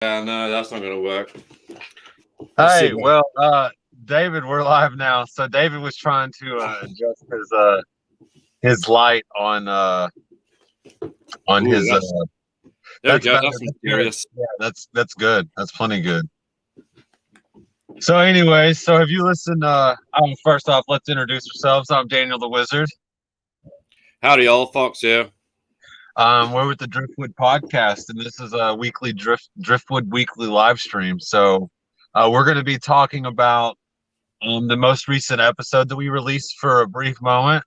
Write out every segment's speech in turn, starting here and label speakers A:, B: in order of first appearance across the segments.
A: Yeah, no, that's not gonna work. Let's see.
B: Hey, well, David, we're live now. So David was trying to adjust his light on
A: Ooh,
B: his.
A: there we
B: That's
A: go.
B: better.
A: That's
B: That's good.
A: mysterious.
B: Yeah, that's good. That's plenty good. So, anyway, so have you listened? First off, let's introduce ourselves. I'm Daniel the Wizard.
A: Howdy, y'all. Fox here.
B: We're with the Driftwood podcast, and this is a weekly Driftwood weekly live stream. So, we're going to be talking about the most recent episode that we released for a brief moment.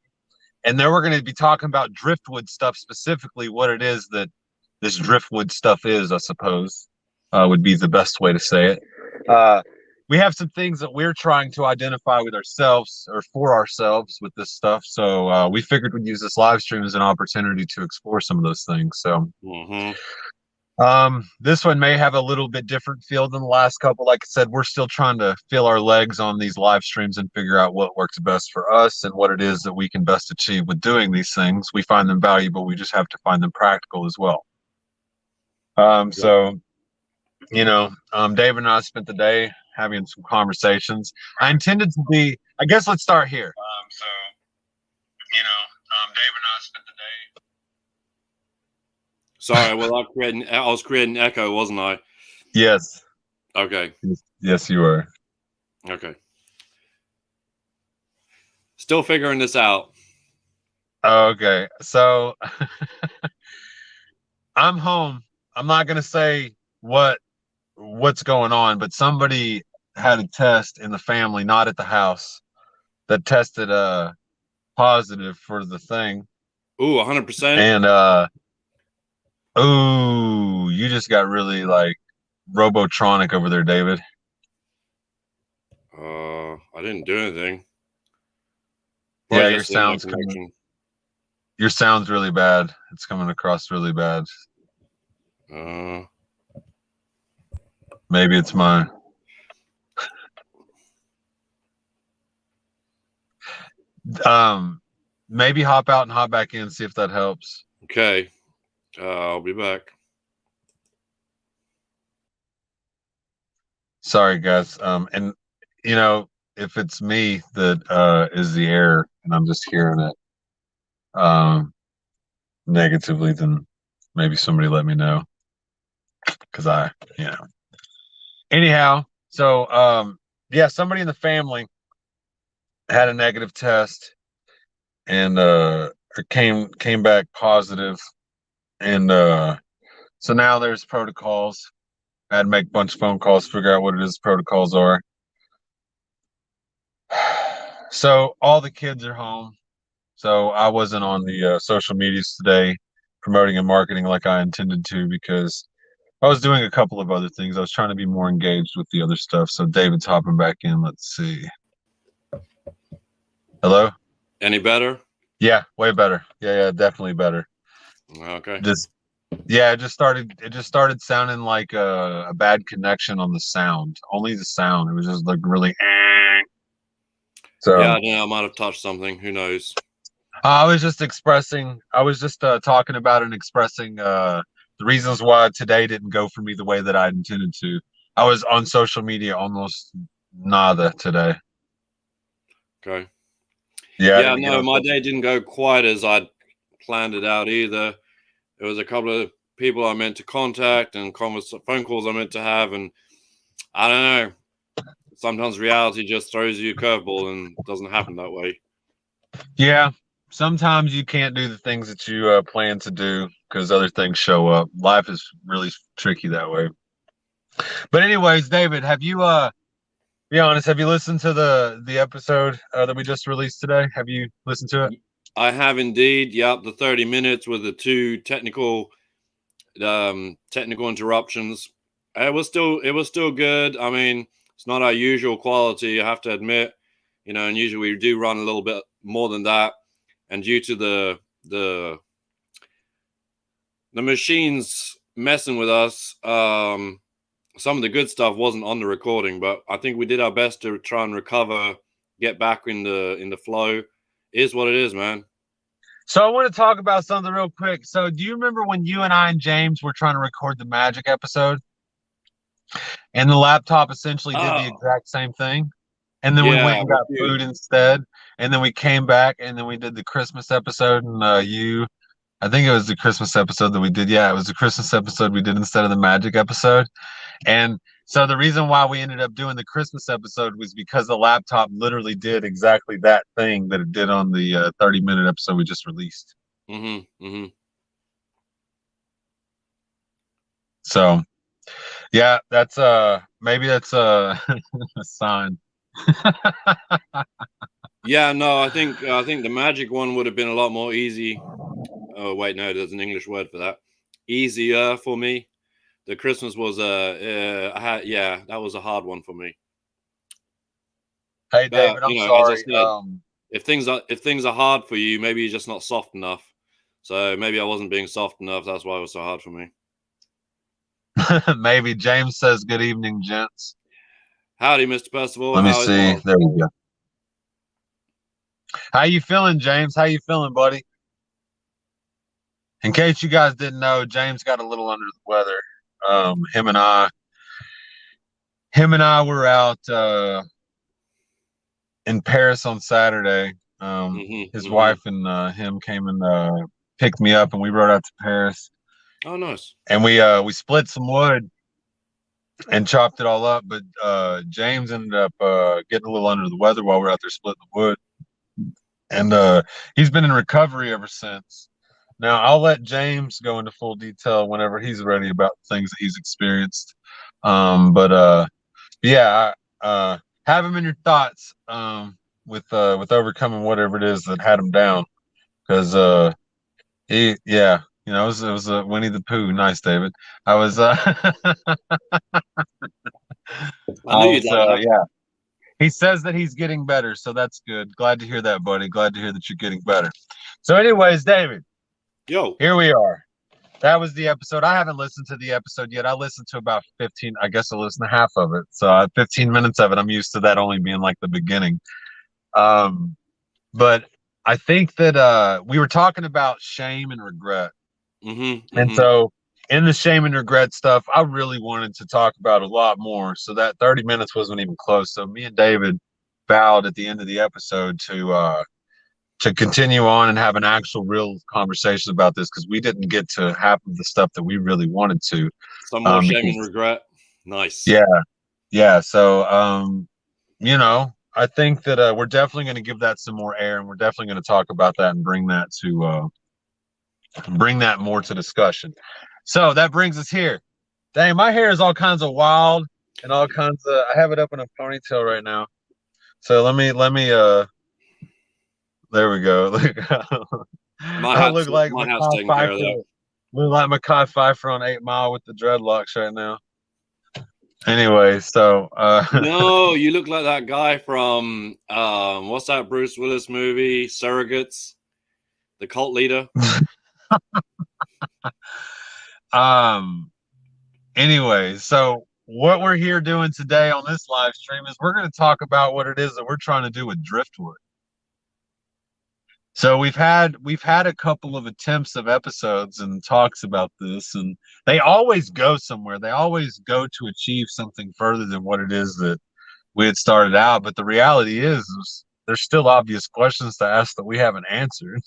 B: And then we're going to be talking about driftwood stuff, specifically what it is that this driftwood stuff is, I suppose, would be the best way to say it. We have some things that we're trying to identify with ourselves or for ourselves with this stuff. So we figured we'd use this live stream as an opportunity to explore some of those things. So
A: Mm-hmm.
B: this one may have a little bit different feel than the last couple. Like I said, we're still trying to feel our legs on these live streams and figure out what works best for us and what it is that we can best achieve with doing these things. We find them valuable. We just have to find them practical as well. So, Dave and I spent the day having some conversations. I intended to be, I guess let's start here. Dave and I spent the day.
A: Sorry, well, I was creating echo, wasn't I?
B: Yes.
A: Okay.
B: Yes, you were.
A: Okay. Still figuring this out.
B: Okay. So I'm home. I'm not gonna say what's going on, but somebody had a test in the family, not at the house, that tested positive for the thing.
A: Ooh, 100%.
B: And ooh, you just got really like Robotronic over there, David.
A: I didn't do anything.
B: Yeah,
A: Probably just
B: your sound's really bad. It's coming across really bad. Maybe it's mine. Maybe hop out and hop back in, see if that helps.
A: Okay. I'll be back.
B: Sorry, guys. And if it's me that is the error and I'm just hearing it negatively, then maybe somebody let me know. Because anyhow, so yeah, somebody in the family had a negative test and came back positive, and so now there's protocols. I had to make a bunch of phone calls, figure out what it is protocols are. So all the kids are home. So I wasn't on the social medias today promoting and marketing like I intended to because I was doing a couple of other things. I was trying to be more engaged with the other stuff. So David's hopping back in. Let's see. Hello?
A: Any better?
B: Yeah, way better. Yeah, definitely better.
A: Okay.
B: It just started sounding like a bad connection on the sound. Only the sound. It was just like really so
A: Yeah, I might have touched something. Who knows?
B: I was just talking about and expressing the reasons why today didn't go for me the way that I intended to. I was on social media almost nada today.
A: Okay.
B: Yeah,
A: no, my day didn't go quite as I'd planned it out either. There was a couple of people I meant to contact and phone calls I meant to have, and I don't know. Sometimes reality just throws you a curveball and it doesn't happen that way.
B: Yeah, sometimes you can't do the things that you plan to do because other things show up. Life is really tricky that way. But anyways, David, have you be honest, have you listened to the episode that we just released today? Have you listened to it?
A: I have indeed. Yep, the 30 minutes with the two technical interruptions. It was still good. I mean, it's not our usual quality, I have to admit. And usually we do run a little bit more than that. And due to the machines messing with us, some of the good stuff wasn't on the recording, but I think we did our best to try and recover, get back in the flow. It is what it is, man.
B: So I want to talk about something real quick. So do you remember when you and I and James were trying to record the Magic episode? and the laptop essentially did the
A: Oh,
B: exact same thing. And then we went
A: yeah,
B: and
A: with
B: got
A: you.
B: food instead. And then we came back and then we did the Christmas episode. And I think it was the Christmas episode that we did. Yeah, it was the Christmas episode we did instead of the Magic episode. And so the reason why we ended up doing the Christmas episode was because the laptop literally did exactly that thing that it did on the 30-minute episode we just released.
A: Mm-hmm. Mm-hmm.
B: So yeah, that's maybe that's a sign.
A: Yeah, no, I think the magic one would have been a lot more easy. Oh wait, no, there's an English word for that. Easier for me. The Christmas was yeah, that was a hard one for me.
B: Hey
A: But
B: David, I'm
A: as I
B: sorry.
A: said, if things are hard for you, maybe you're just not soft enough. So maybe I wasn't being soft enough. That's why it was so hard for me.
B: Maybe James says good evening, gents.
A: Howdy, Mr. Percival.
B: Let me
A: How is
B: see.
A: all?
B: There we go. How you feeling, James? How you feeling, buddy? In case you guys didn't know, James got a little under the weather. Him and I were out in Paris on Saturday. His
A: Mm-hmm.
B: wife and him came and picked me up, and we rode out to Paris.
A: Oh, nice.
B: And we split some wood and chopped it all up. But James ended up getting a little under the weather while we are out there splitting the wood, and he's been in recovery ever since. Now I'll let James go into full detail whenever he's ready about things that he's experienced. But yeah, have him in your thoughts with overcoming whatever it is that had him down, because yeah, it was a Winnie the Pooh. Nice, David. I was
A: I knew you'd like that.
B: yeah. He says that he's getting better, so that's good. Glad to hear that, buddy. Glad to hear that you're getting better. So, anyways, David,
A: Yo.
B: here we are. That was the episode. I haven't listened to the episode yet. I listened to about 15. I guess I listened to half of it. So 15 minutes of it. I'm used to that only being like the beginning. Um, but I think that we were talking about shame and regret.
A: Mm-hmm.
B: And
A: Mm-hmm.
B: so in the shame and regret stuff, I really wanted to talk about a lot more. So that 30 minutes wasn't even close. So me and David vowed at the end of the episode to continue on and have an actual real conversation about this, because we didn't get to half of the stuff that we really wanted to.
A: Some more shame and
B: Because
A: regret. Nice.
B: yeah. So I think that we're definitely going to give that some more air, and we're definitely going to talk about that and bring that more to discussion. So that brings us here. Dang, my hair is all kinds of wild and all kinds of. I have it up in a ponytail right now. So let me. There we go. Look,
A: My
B: I
A: hat's
B: look like
A: my hat's
B: Mackay
A: taking care of
B: Pfeiffer.
A: that.
B: Look like Mackay Pfeiffer on 8 Mile with the dreadlocks right now. Anyway, so
A: No, you look like that guy from what's that Bruce Willis movie? Surrogates, the cult leader.
B: anyway, so what we're here doing today on this live stream is we're going to talk about what it is that we're trying to do with Dryftwood. So we've had a couple of attempts of episodes and talks about this, and they always go somewhere. They always go to achieve something further than what it is that we had started out. But the reality is there's still obvious questions to ask that we haven't answered.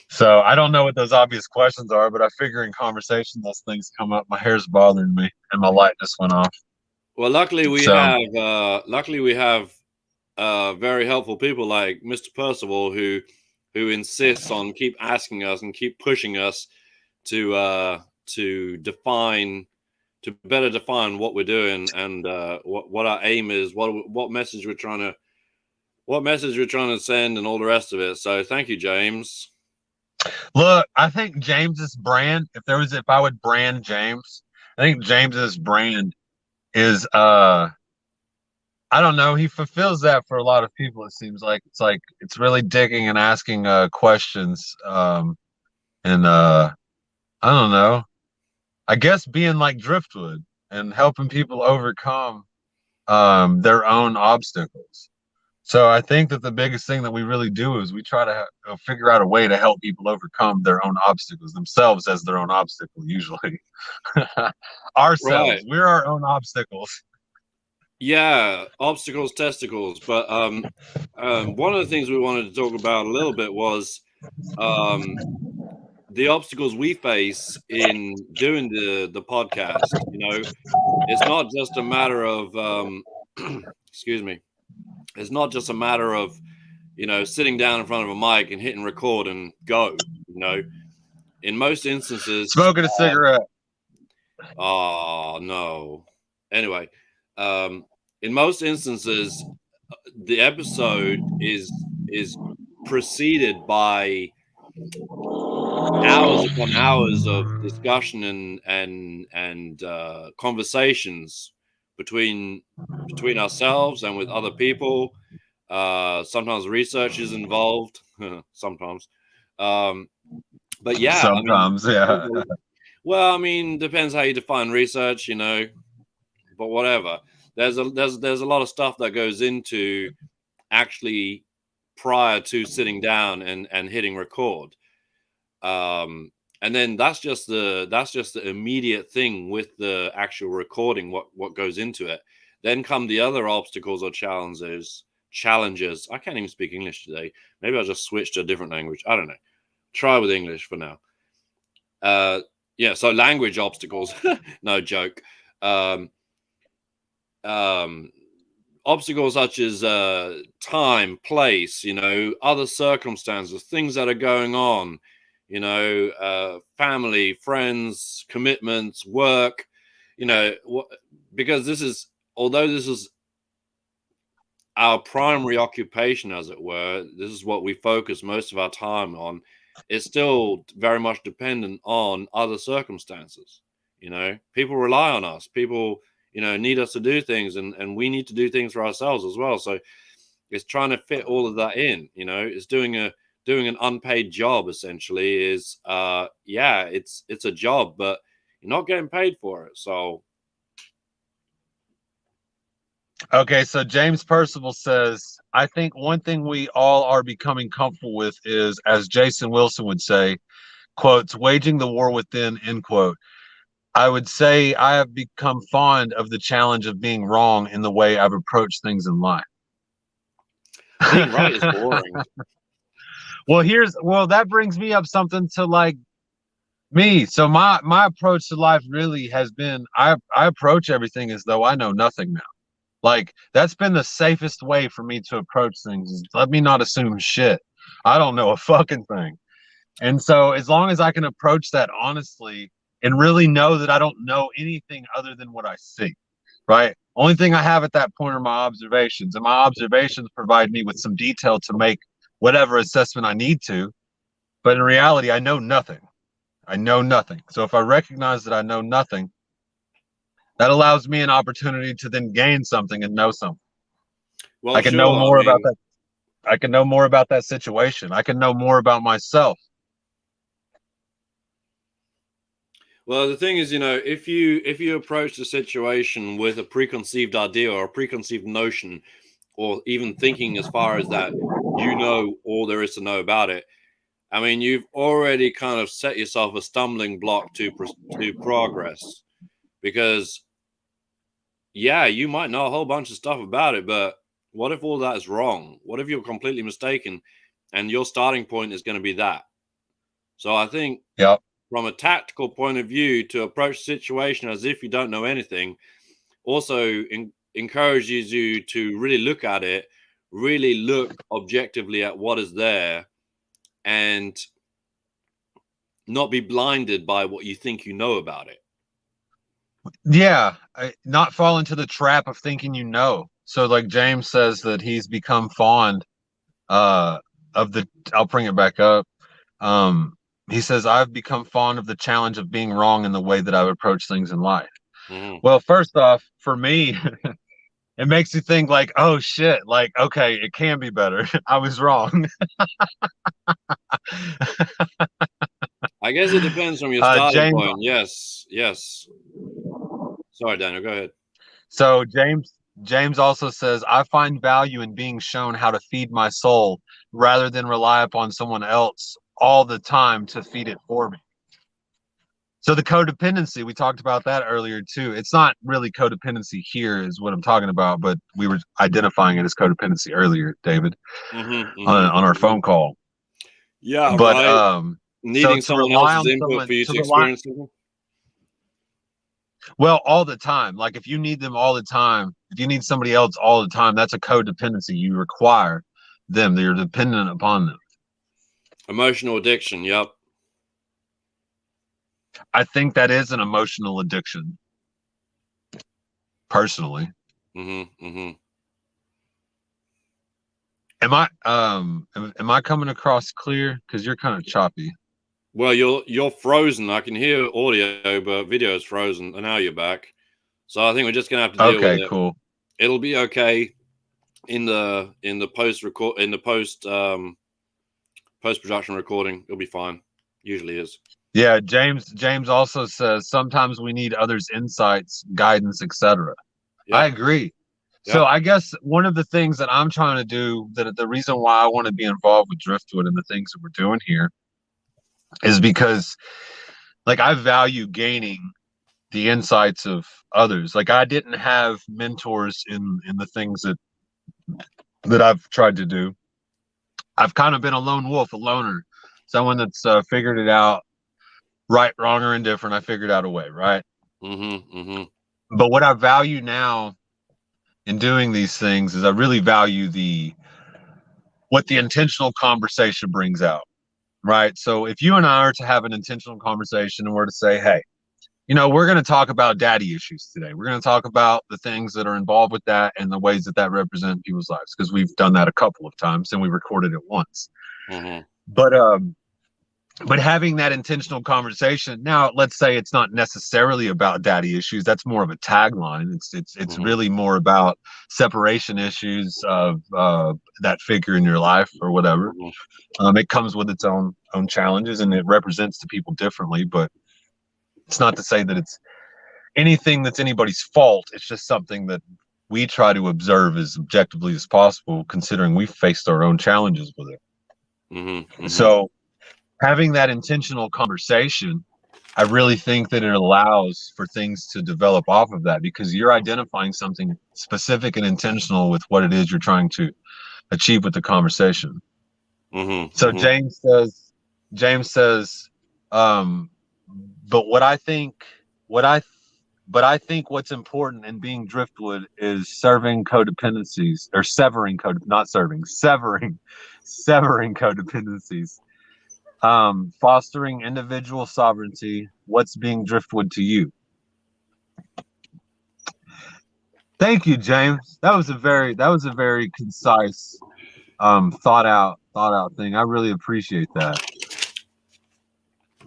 B: So I don't know what those obvious questions are, but I figure in conversation those things come up. My hair's bothering me, and my light just went off.
A: Well, luckily we
B: So
A: have very helpful people like Mr. Percival who insists on keep asking us and keep pushing us to better define what we're doing and what our aim is, what message we're trying to send and all the rest of it. So thank you, James.
B: look, I think James's brand, if I would brand James, I think James's brand is I don't know, he fulfills that for a lot of people. It seems like it's really digging and asking questions, and I don't know, I guess being like Driftwood and helping people overcome their own obstacles. So I think that the biggest thing that we really do is we try to figure out a way to help people overcome their own obstacles, themselves as their own obstacle, usually.
A: Right.
B: Ourselves. We're our own obstacles.
A: Yeah, obstacles, testicles. But one of the things we wanted to talk about a little bit was the obstacles we face in doing the podcast. It's not just a matter of excuse me. It's not just a matter of sitting down in front of a mic and hitting record and go. In most instances,
B: Smoking a cigarette.
A: Oh no. Anyway, in most instances, the episode is preceded by hours upon hours of discussion and conversations between ourselves and with other people. Sometimes research is involved. Sometimes, but yeah,
B: sometimes, yeah.
A: Well, I mean, depends how you define research, but whatever. There's a lot of stuff that goes into actually prior to sitting down and hitting record. And then that's just the immediate thing with the actual recording, what goes into it. Then come the other obstacles or challenges. I can't even speak English today. Maybe I'll just switch to a different language. I don't know. Try with English for now. Yeah, so language obstacles. No joke. Obstacles such as time, place, other circumstances, things that are going on, family, friends, commitments, work, because although this is our primary occupation, as it were, this is what we focus most of our time on. It's still very much dependent on other circumstances. People rely on us. People, need us to do things, and we need to do things for ourselves as well. So it's trying to fit all of that in. It's doing an unpaid job essentially. Is it's a job, but you're not getting paid for it. So
B: okay, so James Percival says, I think one thing we all are becoming comfortable with is, as Jason Wilson would say, quotes, waging the war within, end quote. I would say I have become fond of the challenge of being wrong in the way I've approached things in life.
A: Being right is boring.
B: Well, that brings me up something to like me. So my approach to life really has been I approach everything as though I know nothing now. Like that's been the safest way for me to approach things is let me not assume shit. I don't know a fucking thing. And so as long as I can approach that honestly and really know that I don't know anything other than what I see, right? Only thing I have at that point are my observations, and my observations provide me with some detail to make whatever assessment I need to. But in reality, I know nothing. I know nothing. So if I recognize that I know nothing, that allows me an opportunity to then gain something and know something.
A: Well,
B: I can
A: sure.
B: know more about that. I can know more about that situation. I can know more about myself.
A: Well, the thing is, if you approach the situation with a preconceived idea or a preconceived notion, or even thinking as far as that, all there is to know about it, I mean, you've already kind of set yourself a stumbling block to progress, because you might know a whole bunch of stuff about it, but what if all that is wrong? What if you're completely mistaken, and your starting point is going to be that? So I think,
B: Yep.
A: from a tactical point of view, to approach the situation as if you don't know anything also encourages you to really look at it, really look objectively at what is there, and not be blinded by what you think you know about it.
B: Yeah, not fall into the trap of thinking you know. So like James says that he's become fond of the, I'll bring it back up. He says, I've become fond of the challenge of being wrong in the way that I've approached things in life.
A: Mm-hmm.
B: Well, first off, for me, it makes you think like, oh shit, like, okay, it can be better. I was wrong.
A: I guess it depends from your starting
B: James,
A: point. Yes. Sorry, Daniel, go ahead.
B: so James also says, I find value in being shown how to feed my soul rather than rely upon someone else all the time to feed it for me. So the codependency, we talked about that earlier too. It's not really codependency here is what I'm talking about, but we were identifying it as codependency earlier, David, on our phone call.
A: Yeah,
B: But
A: right.
B: so
A: Needing
B: to
A: someone
B: rely
A: else's
B: on
A: input
B: someone
A: for you
B: to
A: to
B: rely
A: experience something.
B: well all the time. Like if you need them all the time, if you need somebody else all the time, that's a codependency. You require them. You're dependent upon them.
A: Emotional addiction. Yep.
B: I think that is an emotional addiction, personally. Am I coming across clear? Because you're kind of choppy.
A: Well, you're frozen. I can hear audio, but video is frozen, and now you're back. So I think we're just gonna have to deal with it.
B: Cool.
A: It'll be okay in the post production recording. It'll be fine. Usually is.
B: Yeah, James also says sometimes we need others' insights, guidance, etc.
A: Yeah.
B: I agree. So I guess one of the things that I'm trying to do, that the reason why I want to be involved with Driftwood and the things that we're doing here is because like I value gaining the insights of others. Like I didn't have mentors in the things that I've tried to do. I've kind of been a lone wolf, a loner, someone that's figured it out, right, wrong, or indifferent. I figured out a way, right? But what I value now in doing these things is I really value what the intentional conversation brings out, right? So if you and I are to have an intentional conversation and we're to say, hey, we're going to talk about daddy issues today. We're going to talk about the things that are involved with that and the ways that represent people's lives, because we've done that a couple of times and we recorded it once. But having that intentional conversation, now let's say it's not necessarily about daddy issues. That's more of a tagline. It's really more about separation issues of that figure in your life or whatever. It comes with its own challenges and it represents to people differently. But it's not to say that it's anything that's anybody's fault. It's just something that we try to observe as objectively as possible, considering we've faced our own challenges with it. So having that intentional conversation, I really think that it allows for things to develop off of that, because you're identifying something specific and intentional with what it is you're trying to achieve with the conversation. So James says, but I think what's important in being Driftwood is severing codependencies. Fostering individual sovereignty. What's being Driftwood to you? Thank you, James. That was a very concise, thought out thing. I really appreciate that.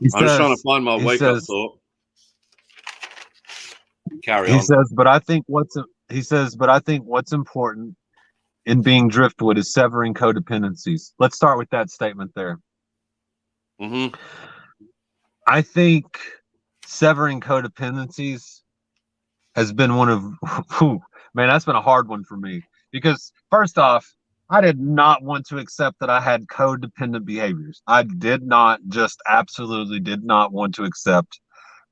A: I'm just trying to find my wake up thought. Carry on.
B: He says, but I think what's important in being Driftwood is severing codependencies. Let's start with that statement there. I think severing codependencies has been one of, that's been a hard one for me, because first off, I did not want to accept that I had codependent behaviors. I absolutely did not want to accept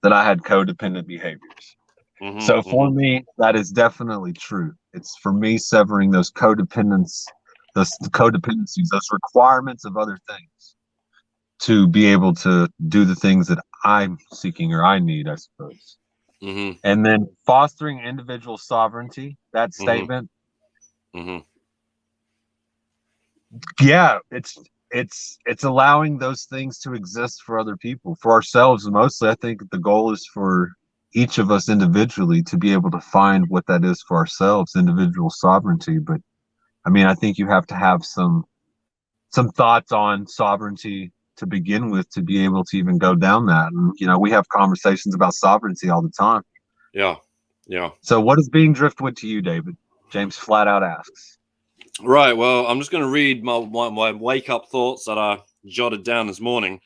B: that I had codependent behaviors. So for me, that is definitely true. It's for me severing those codependencies, those requirements of other things to be able to do the things that I'm seeking or I need, I suppose. And then fostering individual sovereignty, that statement. Yeah, it's allowing those things to exist for other people, for ourselves mostly. I think the goal is for each of us individually to be able to find what that is for ourselves, individual sovereignty. But I mean, I think you have to have some thoughts on sovereignty to begin with to be able to even go down that. And we have conversations about sovereignty all the time.
A: Yeah.
B: So what is being Driftwood to you, David? James flat out asks.
A: Right. Well, I'm just going to read my wake up thoughts that I jotted down this morning.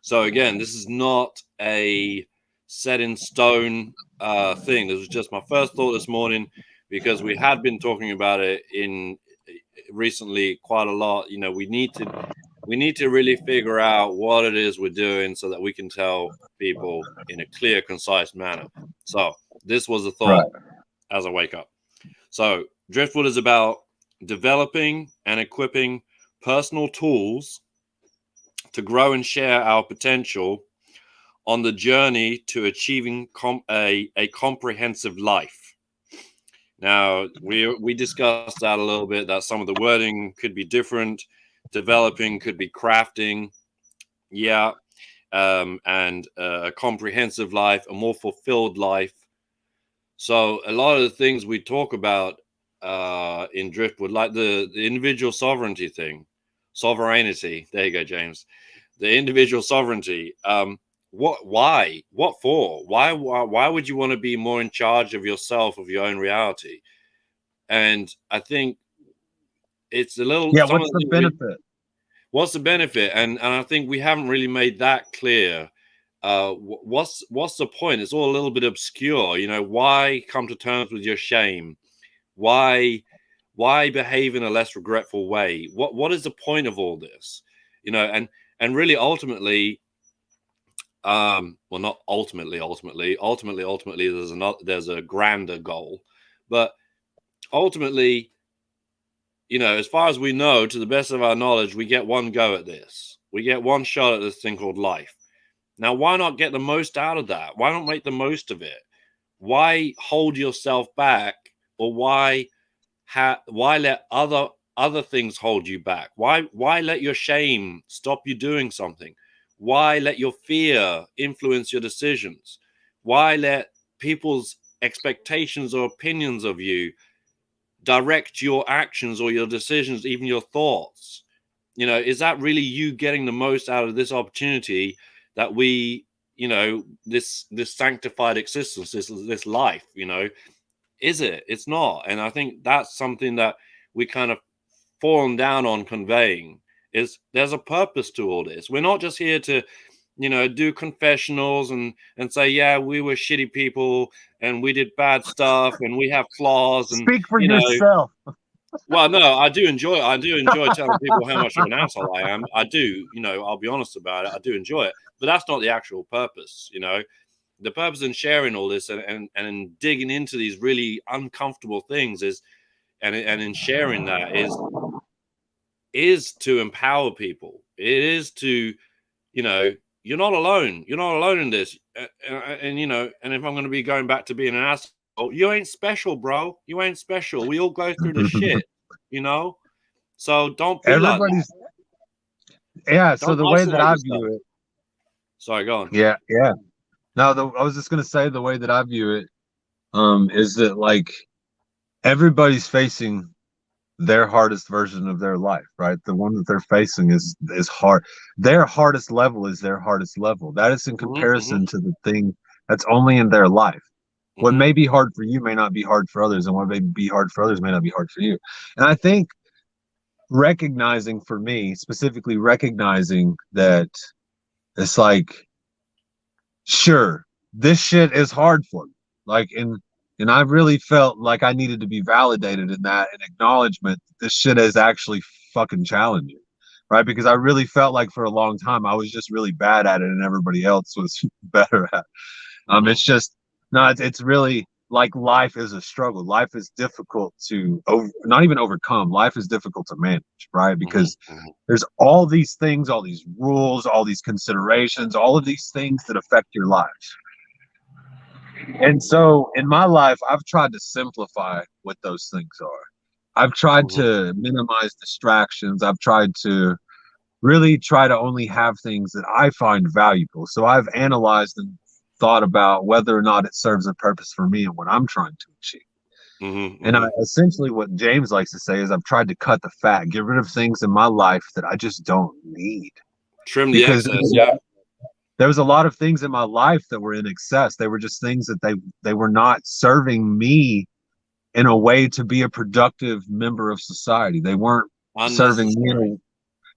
A: So again, this is not a set in stone thing. This was just my first thought this morning. because we had been talking about it in recently quite a lot. You know, we need to really figure out what it is we're doing so that we can tell people in a clear, concise manner. So this was a
B: Right.
A: thought as I wake up. So Driftwood is about developing and equipping personal tools to grow and share our potential on the journey to achieving a comprehensive life. Now, we discussed that a little bit, that some of the wording could be different. Developing could be crafting. Yeah. And a comprehensive life, a more fulfilled life. So a lot of the things we talk about in Driftwood, like the individual sovereignty thing, sovereignty. There you go, James. The individual sovereignty. What for? Why would you want to be more in charge of yourself, of your own reality? And I think it's a little.
B: Yeah. What's the benefit?
A: What's the benefit? And I think we haven't really made that clear. What's the point? It's all a little bit obscure. You know, why come to terms with your shame? Why behave in a less regretful way? What is the point of all this? You know, and really ultimately, well, not ultimately, there's a grander goal, but ultimately, you know, as far as we know, to the best of our knowledge, we get one go at this. We get one shot at this thing called life. Now, why not get the most out of that? Why not make the most of it? Why hold yourself back, or why let other things hold you back? Why let your shame stop you doing something? Why let your fear influence your decisions? Why let people's expectations or opinions of you direct your actions or your decisions, even your thoughts? You know, is that really you getting the most out of this opportunity that we, you know, this sanctified existence, this life, you know? Is it? It's not. And I think that's something that we kind of fallen down on conveying, is there's a purpose to all this. We're not just here to, you know, do confessionals and say, yeah, we were shitty people and we did bad stuff and we have flaws. And
B: Speak for
A: you know,
B: yourself.
A: well, no, I do enjoy telling people how much of an asshole I am. I do, you know, I'll be honest about it. I do enjoy it, but that's not the actual purpose. You know, the purpose in sharing all this and in digging into these really uncomfortable things is, and in sharing that is to empower people. It is to, you know, you're not alone. You're not alone in this. And you know, and if I'm going to be going back to being an asshole, you ain't special, bro. You ain't special. We all go through the shit, you know? So don't be
B: Everybody's
A: like
B: that. Yeah.
A: Don't
B: So the way that I
A: yourself.
B: view it.
A: Sorry, go on.
B: Yeah. Yeah. No, I was just going to say the way that I view it is that, like, everybody's facing their hardest version of their life, right? The one that they're facing is hard. Their hardest level is their hardest level. That is in comparison to the thing that's only in their life. What may be hard for you may not be hard for others, and what may be hard for others may not be hard for you. And I think recognizing, for me specifically, recognizing that it's like, sure, this shit is hard for me. Like, and I really felt like I needed to be validated in that, and acknowledgement that this shit is actually fucking challenging, right? Because I really felt like for a long time I was just really bad at it and everybody else was better at it. It's just, no, it's really like, life is a struggle. Life is difficult to not even overcome. Life is difficult to manage, right? Because there's all these things, all these rules, all these considerations, all of these things that affect your life. And so in my life, I've tried to simplify what those things are. I've tried to minimize distractions. I've tried to really try to only have things that I find valuable. So I've analyzed and thought about whether or not it serves a purpose for me and what I'm trying to achieve. And essentially what James likes to say is, I've tried to cut the fat, get rid of things in my life that I just don't need.
A: Trim the excess, yeah.
B: There was a lot of things in my life that were in excess. They were just things that they were not serving me in a way to be a productive member of society. They weren't serving me.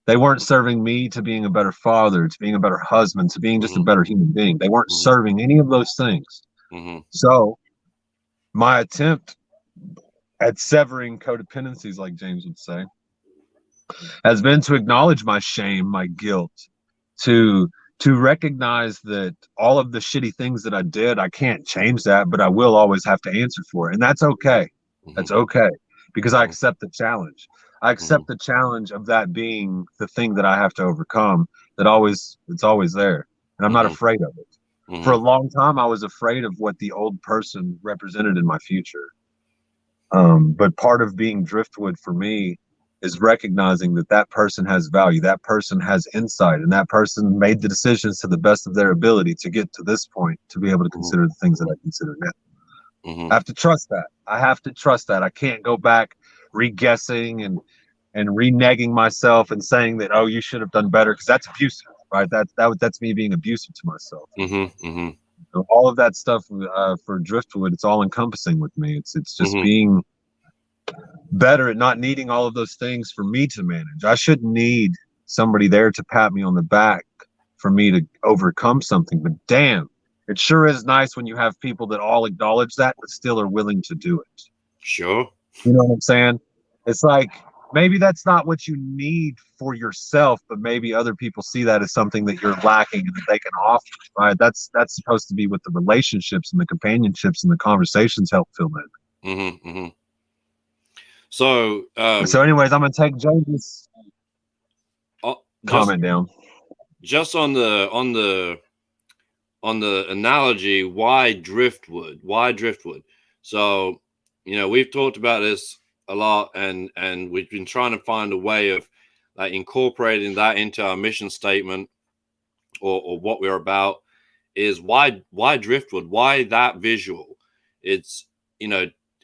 B: They weren't serving me to being a better father, to being a better husband, to being just a better human being. They weren't serving any of those things. So my attempt at severing codependencies, like James would say, has been to acknowledge my shame, my guilt, to recognize that all of the shitty things that I did, I can't change that, but I will always have to answer for it. And that's okay. That's okay, because I accept the challenge. I accept the challenge of that being the thing that I have to overcome, it's always there. And I'm not afraid of it. For a long time, I was afraid of what the old person represented in my future. But part of being Driftwood for me is recognizing that that person has value, that person has insight, and that person made the decisions to the best of their ability to get to this point, to be able to consider the things that I consider now. I have to trust that. I have to trust that. I can't go back re-guessing and reneging myself and saying that, oh, you should have done better, because that's abusive, right? That's me being abusive to myself. So all of that stuff for Driftwood, it's all encompassing with me. It's just being better at not needing all of those things for me to manage. I shouldn't need somebody there to pat me on the back for me to overcome something. But damn, it sure is nice when you have people that all acknowledge that but still are willing to do it.
A: Sure.
B: You know what I'm saying? It's like, maybe that's not what you need for yourself, but maybe other people see that as something that you're lacking and that they can offer, right? That's supposed to be what the relationships and the companionships and the conversations help fill in.
A: So
B: anyways, I'm going to take James's comment down.
A: Just on the analogy, why Driftwood? Why Driftwood? So, we've talked about this a lot, and we've been trying to find a way of like incorporating that into our mission statement or what we're about. Is why Driftwood? Why that visual? It's,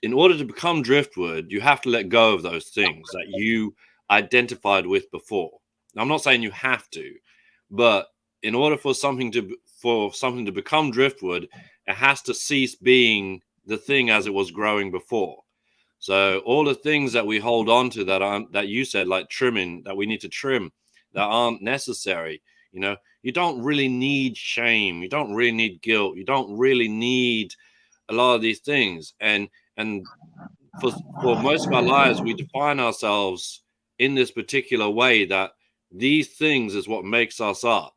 A: in order to become Driftwood, you have to let go of those things that you identified with before. Now, I'm not saying you have to, but in order for something to become Driftwood, it has to cease being the thing as it was growing before. So all the things that we hold on to that you said, like trimming, that we need to trim, that aren't necessary. You don't really need shame. You don't really need guilt. You don't really need a lot of these things. And for most of our lives, we define ourselves in this particular way, that these things is what makes us up.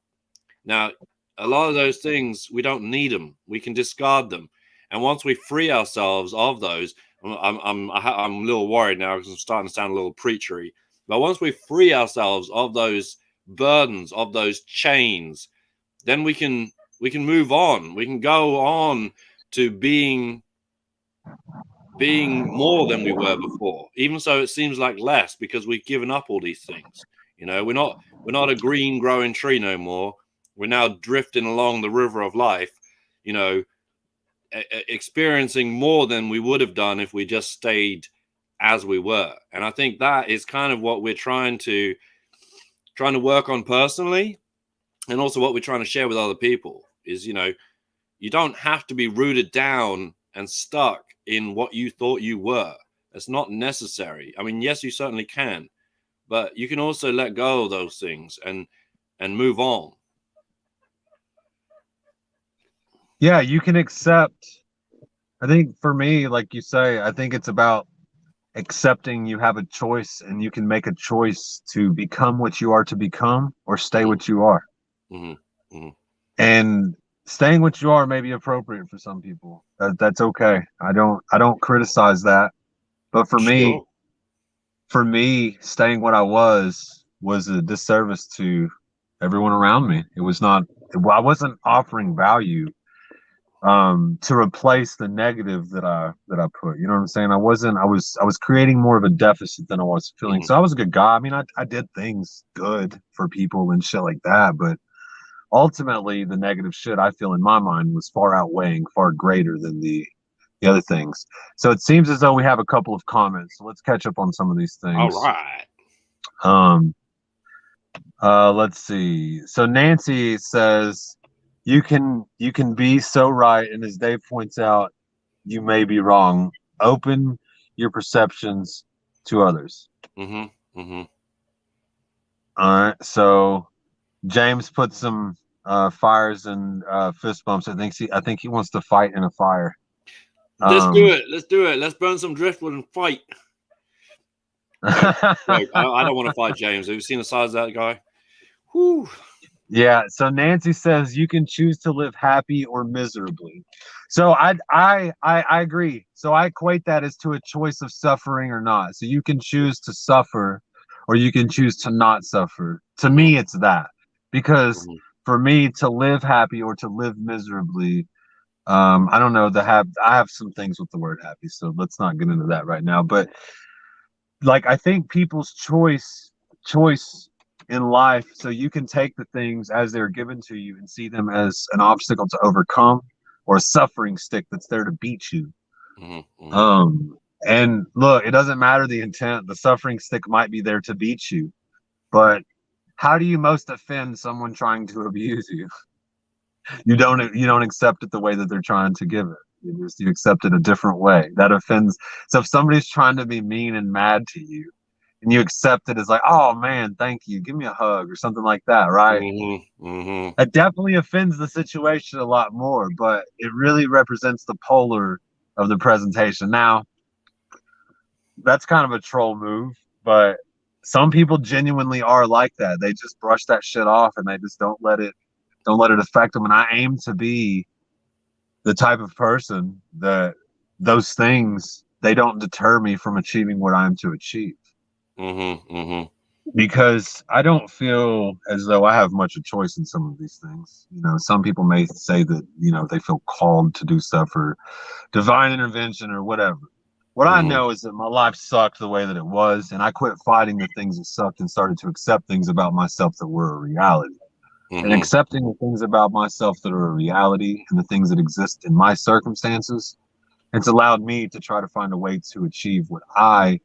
A: Now, a lot of those things, we don't need them. We can discard them. And once we free ourselves of those, I'm a little worried now because I'm starting to sound a little preachery. But once we free ourselves of those burdens, of those chains, then we can move on. We can go on to being more than we were before, even so it seems like less, because we've given up all these things. We're not a green growing tree no more. We're now drifting along the river of life, experiencing more than we would have done if we just stayed as we were. And I think that is kind of what we're trying to work on personally, and also what we're trying to share with other people is, you don't have to be rooted down and stuck in what you thought you were. It's not necessary. I mean, yes, you certainly can, but you can also let go of those things and move on.
B: Yeah, you can accept. I think for me, like you say, I think it's about accepting you have a choice, and you can make a choice to become what you are to become, or stay what you are. And staying what you are may be appropriate for some people. That's okay. I don't criticize that. But for me, staying what I was a disservice to everyone around me. It was not. I wasn't offering value to replace the negative that I put. You know what I'm saying? I was creating more of a deficit than I was filling. So I was a good guy. I mean, I did things good for people and shit like that, but ultimately the negative shit I feel in my mind was far greater than the other things. So it seems as though we have a couple of comments. So let's catch up on some of these things.
A: All right.
B: Let's see. So Nancy says, you can be so right, and as Dave points out, you may be wrong. Open your perceptions to others. All right. So James put some fires and fist bumps. I think he wants to fight in a fire.
A: Let's do it. Let's do it. Let's burn some driftwood and fight. I don't want to fight James. Have you seen the size of that guy? Whew.
B: Yeah. So Nancy says you can choose to live happy or miserably. So I agree. So I equate that as to a choice of suffering or not. So you can choose to suffer, or you can choose to not suffer. To me, it's that, because for me to live happy or to live miserably, I don't know. I have some things with the word happy, so let's not get into that right now. But like, I think people's choice in life, so you can take the things as they're given to you and see them as an obstacle to overcome, or a suffering stick that's there to beat you. And look, it doesn't matter the intent. The suffering stick might be there to beat you, but how do you most offend someone trying to abuse you? You don't accept it the way that they're trying to give it. You accept it a different way. That offends. So if somebody's trying to be mean and mad to you, and you accept it as like, oh man, thank you, give me a hug or something like that, right? It definitely offends the situation a lot more, but it really represents the polar of the presentation. Now, that's kind of a troll move, but some people genuinely are like that. They just brush that shit off and they just don't let it affect them. And I aim to be the type of person that those things, they don't deter me from achieving what I'm to achieve. Because I don't feel as though I have much of a choice in some of these things. You know, some people may say that, you know, they feel called to do stuff or divine intervention or whatever. What I know is that my life sucked the way that it was, and I quit fighting the things that sucked and started to accept things about myself that were a reality. And accepting the things about myself that are a reality and the things that exist in my circumstances, it's allowed me to try to find a way to achieve what I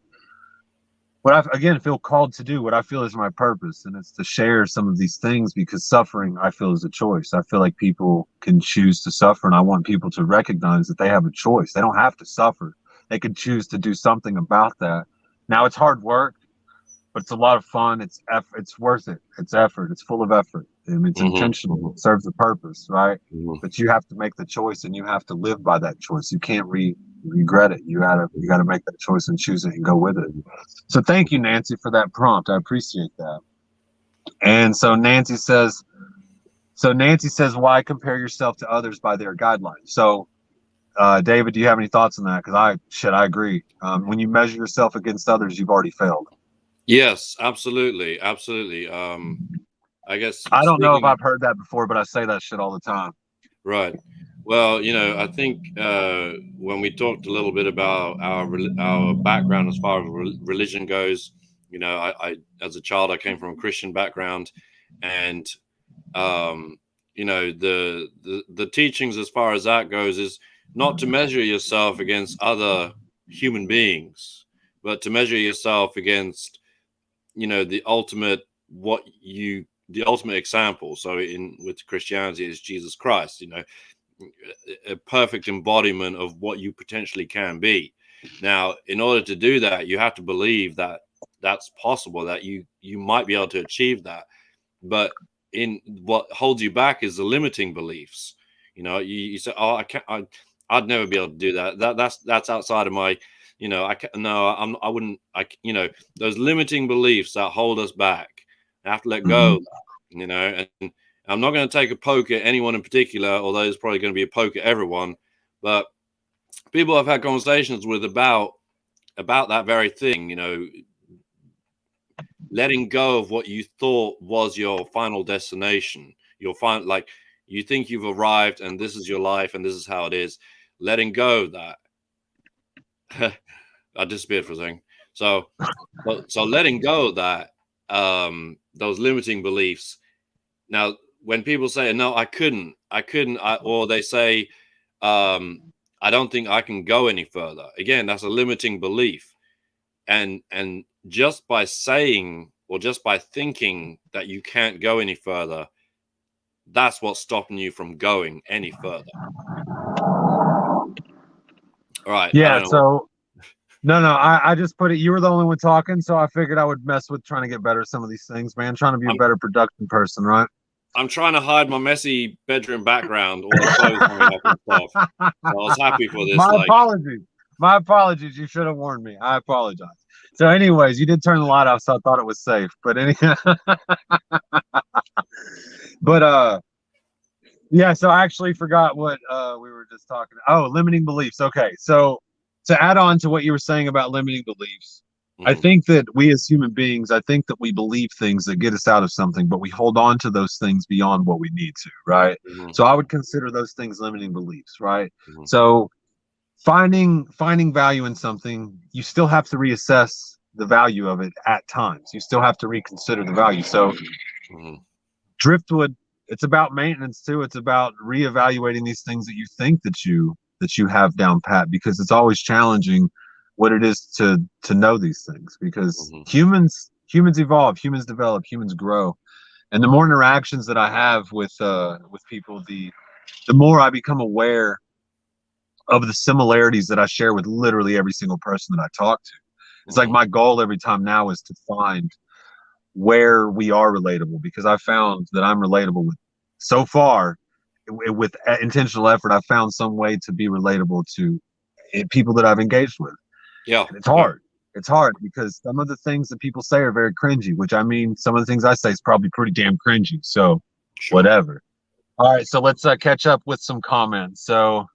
B: again feel called to do, what I feel is my purpose. And it's to share some of these things, because suffering, I feel, is a choice. I feel like people can choose to suffer, and I want people to recognize that they have a choice. They don't have to suffer. They can choose to do something about that. Now, it's hard work, but it's a lot of fun. It's worth it. It's effort. It's full of effort. And it's intentional. It serves a purpose, right? But you have to make the choice, and you have to live by that choice. You can't regret it. You gotta make that choice and choose it and go with it. So thank you, Nancy, for that prompt. I appreciate that. And so Nancy says, why compare yourself to others by their guidelines? So David, do you have any thoughts on that? Because I agree. When you measure yourself against others, you've already failed.
A: Yes, absolutely. I guess
B: I don't know if I've heard that before, but I say that shit all the time.
A: Right. Well, you know, I think when we talked a little bit about our background as far as religion goes, you know, I as a child I came from a Christian background, and you know, the teachings as far as that goes is not to measure yourself against other human beings, but to measure yourself against, you know, the ultimate example. So with Christianity is Jesus Christ, you know, a perfect embodiment of what you potentially can be. Now, in order to do that, you have to believe that that's possible, that you might be able to achieve that. But in what holds you back is the limiting beliefs. You know, you say, oh, I'd never be able to do that. That's outside of my, you know, I wouldn't, you know, those limiting beliefs that hold us back. I have to let go of that, you know, and I'm not going to take a poke at anyone in particular, although it's probably going to be a poke at everyone. But people I've had conversations with about that very thing, you know, letting go of what you thought was your final destination. Like, you think you've arrived and this is your life and this is how it is. Letting go of that. I disappeared for a second. So letting go of that, those limiting beliefs. Now, when people say, no, I couldn't, or they say, I don't think I can go any further. Again, that's a limiting belief. And just by saying, or just by thinking that you can't go any further, that's what's stopping you from going any further. All right.
B: Yeah. So no, I just put it, you were the only one talking. So I figured I would mess with trying to get better at some of these things, man. Trying to be a better production person, right?
A: I'm trying to hide my messy bedroom background, all the clothes hanging up and stuff. So I was happy for this.
B: My apologies. You should have warned me. I apologize. So, anyways, you did turn the light off, so I thought it was safe. But but yeah. So I actually forgot what we were just talking. Oh, limiting beliefs. Okay, so to add on to what you were saying about limiting beliefs, I think that we as human beings, I think that we believe things that get us out of something, but we hold on to those things beyond what we need to, right? So I would consider those things limiting beliefs, right? So finding value in something, you still have to reassess the value of it at times. You still have to reconsider the value. So Driftwood, it's about maintenance too. It's about reevaluating these things that you think that you have down pat, because it's always challenging what it is to know these things, because humans evolve, humans develop, humans grow, and the more interactions that I have with people, the more I become aware of the similarities that I share with literally every single person that I talk to. It's like my goal every time now is to find where we are relatable, because I found that I'm relatable with, so far, with intentional effort, I found some way to be relatable to people that I've engaged with.
A: Yeah.
B: And it's hard. It's hard because some of the things that people say are very cringy, which, I mean, some of the things I say is probably pretty damn cringy. So whatever. All right. So let's catch up with some comments. So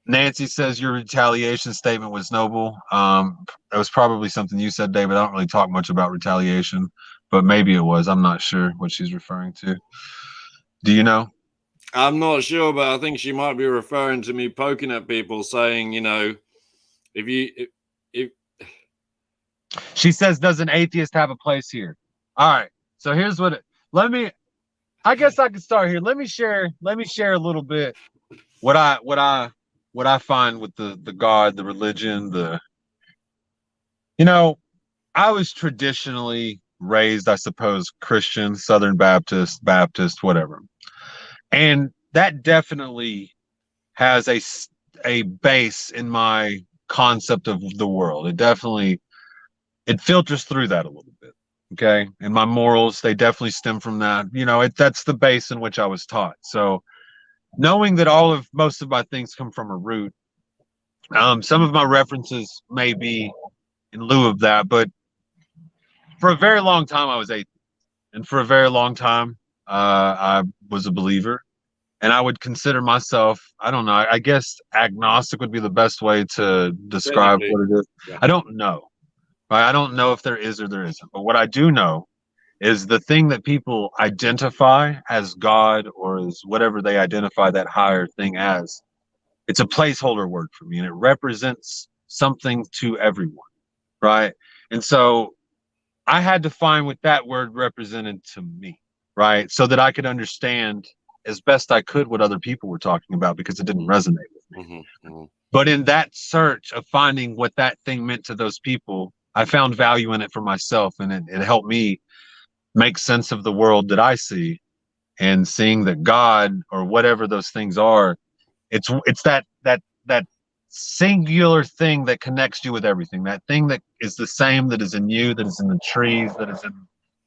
B: Nancy says your retaliation statement was noble. That was probably something you said, David. I don't really talk much about retaliation, but maybe it was. I'm not sure what she's referring to. Do you know?
A: I'm not sure, but I think she might be referring to me poking at people, saying, if
B: she says, does an atheist have a place here? All right. So here's what I guess I can start here. Let me share a little bit what I find with the God, the religion, I was traditionally raised, I suppose, Christian, Southern Baptist, whatever. And that definitely has a base in my concept of the world. It filters through that a little bit. Okay. And my morals, they definitely stem from that. That's the base in which I was taught. So knowing that most of my things come from a root, some of my references may be in lieu of that, but for a very long time I was atheist. And for a very long time, I was a believer. And I would consider myself, I don't know, I guess agnostic would be the best way to describe what it is. Yeah. I don't know. Right? I don't know if there is or there isn't. But what I do know is the thing that people identify as God, or as whatever they identify that higher thing as, it's a placeholder word for me, and it represents something to everyone. Right? And so I had to find what that word represented to me, right? So that I could understand as best I could what other people were talking about, because it didn't resonate with me. But in that search of finding what that thing meant to those people, I found value in it for myself, and it helped me make sense of the world that I see, and seeing that God, or whatever those things are, it's that singular thing that connects you with everything, that thing that is the same, that is in you, that is in the trees, that is in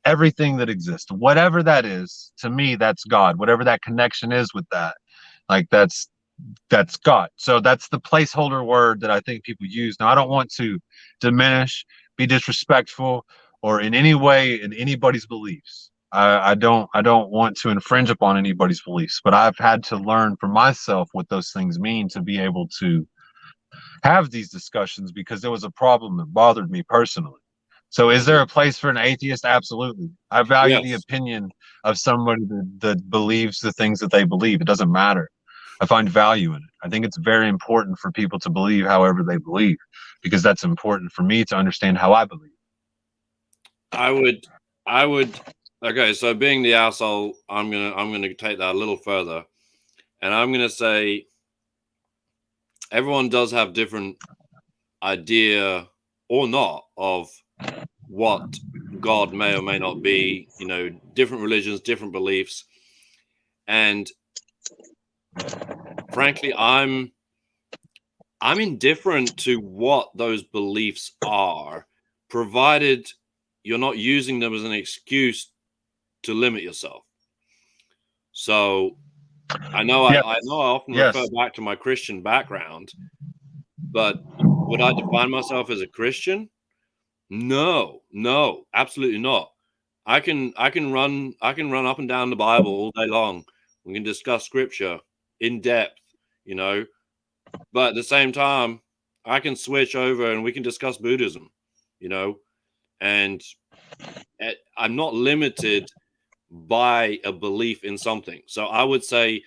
B: everything that exists. Whatever that is, to me, that's God. Whatever that connection is with that, like that's God. So that's the placeholder word that I think people use. Now, I don't want to diminish, be disrespectful, or in any way in anybody's beliefs. I don't want to infringe upon anybody's beliefs, but I've had to learn for myself what those things mean to be able to have these discussions, because there was a problem that bothered me personally. So is there a place for an atheist? Absolutely. I value the opinion of somebody that believes the things that they believe. It doesn't matter. I find value in it. I think it's very important for people to believe however they believe, because that's important for me to understand how I believe.
A: I would okay, so being the asshole, I'm gonna take that a little further, and I'm gonna say everyone does have different idea or not of what God may or may not be, different religions, different beliefs. And frankly, I'm indifferent to what those beliefs are, provided you're not using them as an excuse to limit yourself. So I know I often refer back to my Christian background, but would I define myself as a Christian? No, absolutely not. I can run up and down the Bible all day long. We can discuss scripture in depth, but at the same time, I can switch over and we can discuss Buddhism, and I'm not limited by a belief in something. So I would say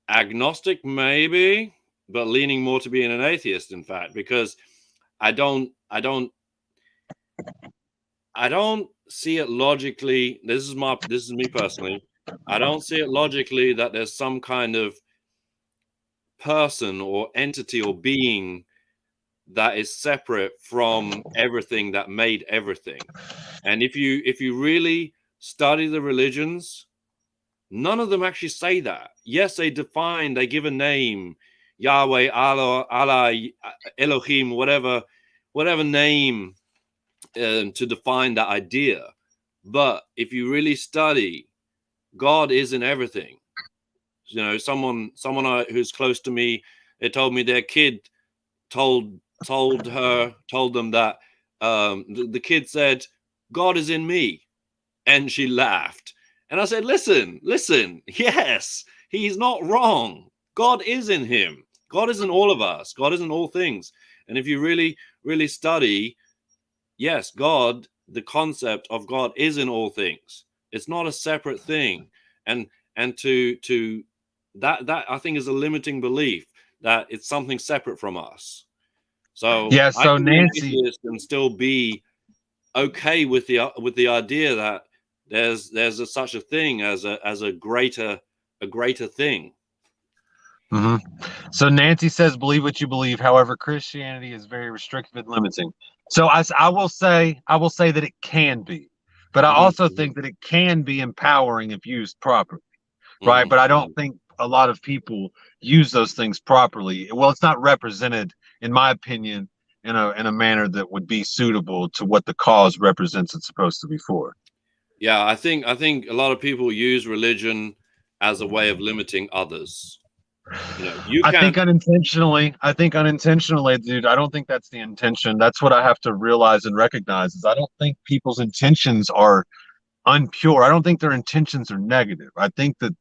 A: agnostic, maybe, but leaning more to being an atheist, in fact, because I don't see it logically. This is me personally. I don't see it logically that there's some kind of person or entity or being that is separate from everything that made everything. And if you really study the religions, none of them actually say that. Yes, they give a name, Yahweh, Allah, Elohim, whatever name to define that idea. But if you really study, God is in everything. Someone who's close to me, they told me their kid told them that the kid said, God is in me, and she laughed. And I said, listen, yes, he's not wrong. God is in him. God is in all of us. God is in all things. And if you really, really study, yes, God, the concept of God is in all things. It's not a separate thing. And to that I think is a limiting belief that it's something separate from us. So
B: yeah, so
A: I can
B: Nancy
A: be and still be okay with the idea that there's such a thing as a greater thing.
B: Mm-hmm. So Nancy says, believe what you believe. However, Christianity is very restrictive and limiting. So I will say that it can be, but I also think that it can be empowering if used properly, right? But I don't think a lot of people use those things properly. Well, it's not represented, in my opinion, in a manner that would be suitable to what the cause represents it's supposed to be for.
A: Yeah, I think a lot of people use religion as a way of limiting others.
B: I think unintentionally, dude. I don't think that's the intention. That's what I have to realize and recognize is I don't think people's intentions are unpure. I don't think their intentions are negative. I think that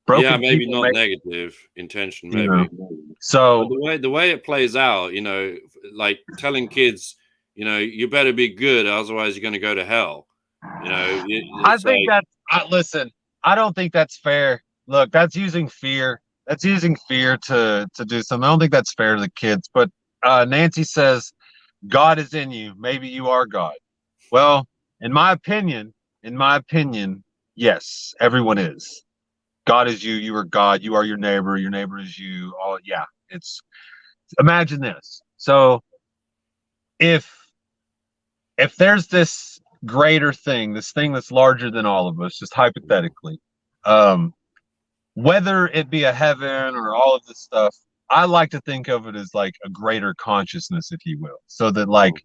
A: maybe not negative intention, maybe.
B: So
A: the way it plays out, like telling kids, you better be good, otherwise you're going to go to hell.
B: I think listen, I don't think that's fair. Look, that's using fear. That's using fear to do something. I don't think that's fair to the kids. But Nancy says, God is in you. Maybe you are God. Well, in my opinion, yes, everyone is. God is you. You are God. You are your neighbor. Your neighbor is you. Oh, yeah. Imagine this. So if there's this greater thing, this thing that's larger than all of us, just hypothetically, whether it be a heaven or all of this stuff, I like to think of it as like a greater consciousness, if you will. So that like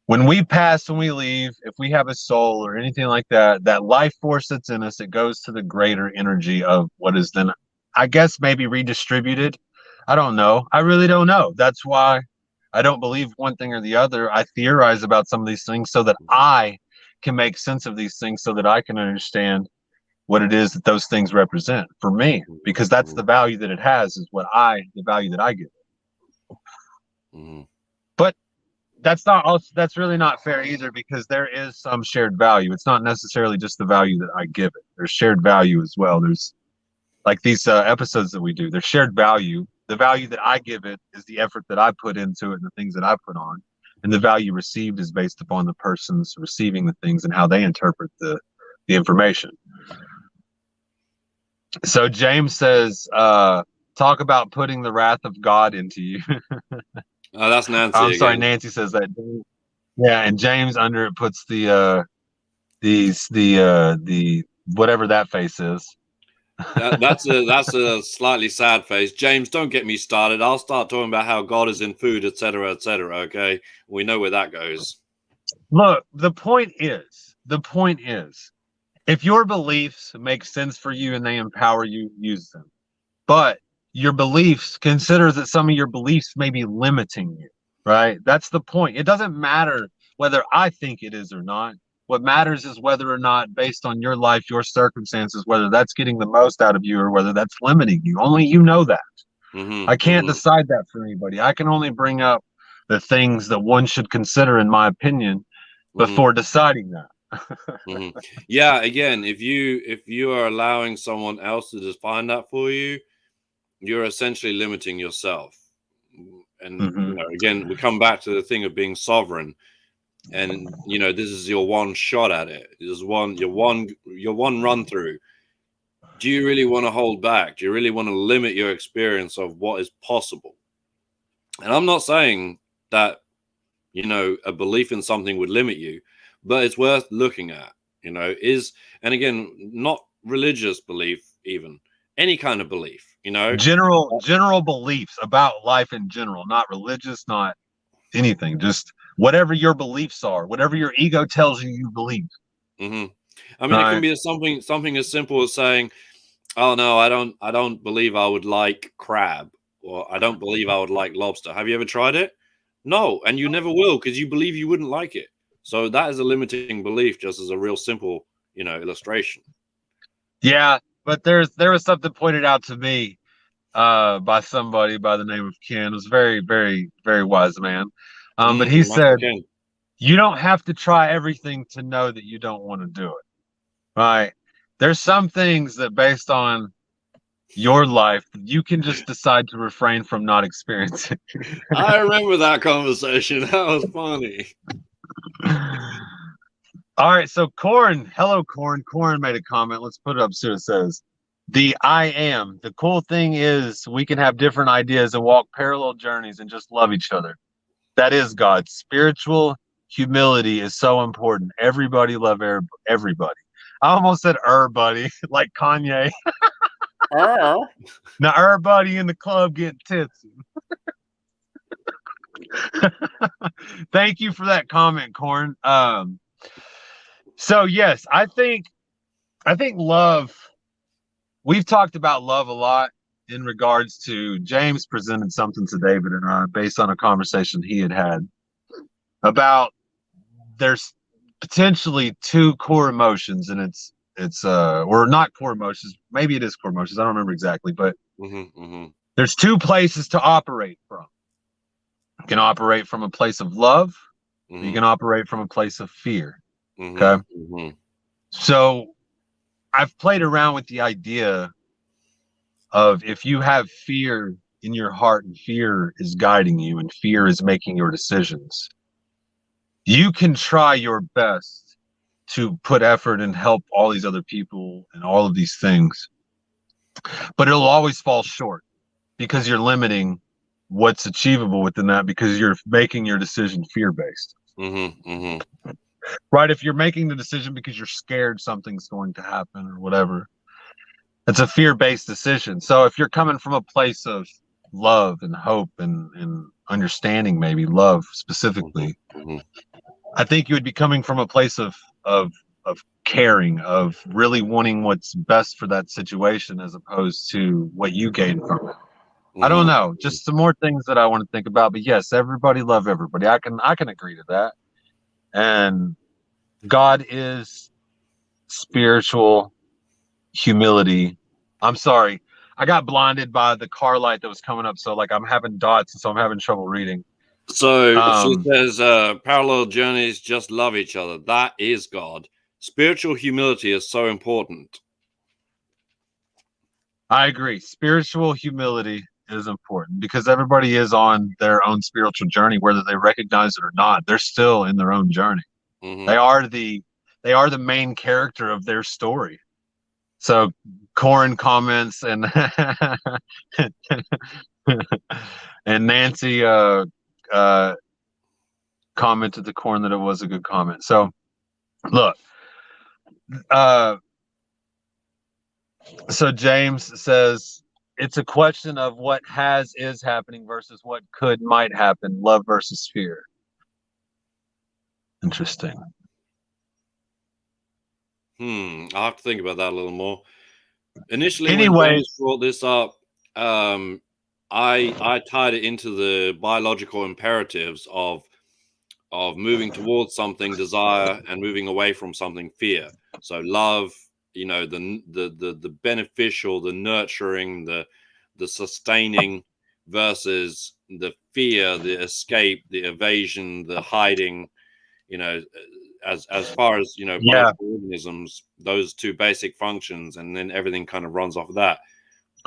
B: when we pass, when we leave, if we have a soul or anything like that, that life force that's in us, it goes to the greater energy of what is then, I guess, maybe redistributed. I don't know. I really don't know. That's why I don't believe one thing or the other. I theorize about some of these things so that I can make sense of these things so that I can understand what it is that those things represent for me, because that's the value that it has, is the value that I give it. But that's really not fair either, because there is some shared value. It's not necessarily just the value that I give it. There's shared value as well. There's like these episodes that we do, there's shared value. The value that I give it is the effort that I put into it and the things that I put on. And the value received is based upon the person's receiving the things and how they interpret the information. So James says, talk about putting the wrath of God into you.
A: Oh, that's Nancy.
B: I'm sorry, Nancy says that. Yeah, and James under it puts the whatever that face is.
A: That's a slightly sad face. James, don't get me started. I'll start talking about how God is in food, etc., etc. Okay, we know where that goes.
B: Look, the point is, if your beliefs make sense for you and they empower you, use them. But your beliefs, consider that some of your beliefs may be limiting you, right? That's the point. It doesn't matter whether I think it is or not. What matters is whether or not, based on your life, your circumstances, whether that's getting the most out of you or whether that's limiting you. Only you know that. I can't decide that for anybody. I can only bring up the things that one should consider, in my opinion, before deciding that.
A: Yeah, again, if you are allowing someone else to define that for you, you're essentially limiting yourself. And again, we come back to the thing of being sovereign. And this is your one shot at it. This is your one run through. Do you really want to hold back? Do you really want to limit your experience of what is possible? And I'm not saying that a belief in something would limit you, but it's worth looking at. And again, not religious belief, even any kind of belief.
B: General beliefs about life in general, not religious, not anything. Just whatever your beliefs are, whatever your ego tells you believe.
A: I mean, it can be something as simple as saying, "Oh no, I don't believe I would like crab, or I don't believe I would like lobster." Have you ever tried it? No, and you never will, because you believe you wouldn't like it. So that is a limiting belief, just as a real simple, illustration.
B: Yeah, but there was something pointed out to me by somebody by the name of Ken. It was very, very, very wise man. But he said, you don't have to try everything to know that you don't want to do it. Right? There's some things that, based on your life, you can just decide to refrain from not experiencing.
A: I remember that conversation. That was funny.
B: All right, so Corn, hello Corn. Corn made a comment. Let's put it up. So it says, the I am. The cool thing is we can have different ideas and walk parallel journeys and just love each other. That is God. Spiritual humility is so important. Everybody love everybody. I almost said everybody, like Kanye. Now everybody in the club getting tipsy. Thank you for that comment, Corn. So yes, I think love. We've talked about love a lot in regards to James presented something to David and I based on a conversation he had about there's potentially two core emotions, and it's or not core emotions. Maybe it is core emotions. I don't remember exactly, but there's two places to operate from. You can operate from a place of love. You can operate from a place of fear. Okay. So I've played around with the idea of, if you have fear in your heart and fear is guiding you and fear is making your decisions, you can try your best to put effort and help all these other people and all of these things, but it'll always fall short because you're limiting what's achievable within that, because you're making your decision fear-based. Right? If you're making the decision because you're scared something's going to happen or whatever, it's a fear-based decision. So if you're coming from a place of love and hope and understanding, maybe love specifically, I think you would be coming from a place of caring, of really wanting what's best for that situation, as opposed to what you gain from it. I don't know, just some more things that I want to think about. But yes, everybody love everybody. I can agree to that. And God is spiritual humility. I'm sorry, I got blinded by the car light that was coming up, so like I'm having dots, and so I'm having trouble reading.
A: So she says, parallel journeys just love each other. That is God. Spiritual humility is so important.
B: I agree. Spiritual humility is important because everybody is on their own spiritual journey, whether they recognize it or not. They're still in their own journey. They are the main character of their story. So Corin comments, and and Nancy commented to Corin that it was a good comment. So look, so James says it's a question of what is happening versus what might happen. Love versus fear. Interesting.
A: I'll have to think about that a little more. Initially, when
B: Anyways,
A: James brought this up, I tied it into the biological imperatives of moving towards something, desire, and moving away from something, fear. So love, the beneficial, the nurturing, the sustaining, versus the fear, the escape, the evasion, the hiding. As far as biological organisms, those two basic functions, and then everything kind of runs off of that.